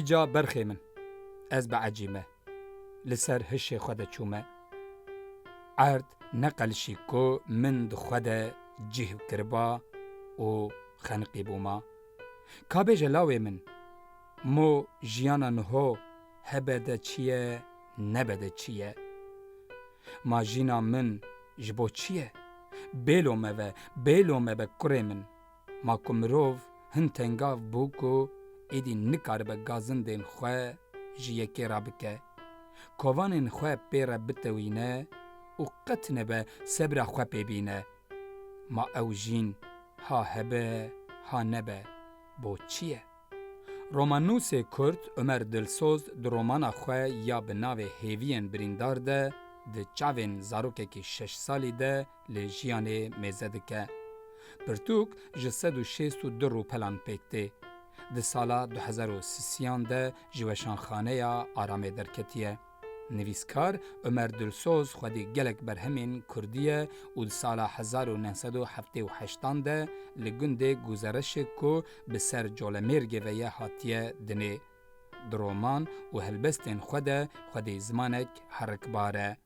Îca berxê min, ez beecîme, li ser hişê xwe de çûme. Erd neqelişî ku min di xwe de cih kiriba û xeniqî bûma. Ka bêje lawê min, mo jiyana niho hebe de çi ye, nebe de çi ye. Ma jîna min ji bo çi ye? Bêlo me ve, bêlo me be kurê min. Ma ku mirov hin tengav bû ku êdî nikaribe gazindên xwe ji yekê re bike. Kovanên xwe pê re bitewîne û qet nebe sebra xwe pê bîne. Ma ew jîn ha hebe ha nebe bo çi ye? Romanûsê Kurd Ömer Dilsoz di romana xwe ya bi navê Hêviyên Birîndar de di çavên zarokekî 6 salî de lê jiyanê mêze dike. Pirtûk ji 162 rûpelan pêk tê. Di sala 2033 de ji weşanxaneya Aramê derketiye. Nivîskar Ömer Dilsoz xwedî gelek berhemên Kurdî ye û di sala 1978 de li gundê Guzereşê ku bi ser Colemêrgê ve ye hatiye dinê. Di roman û helbestên xwe de xwedî zimanek herikbar e.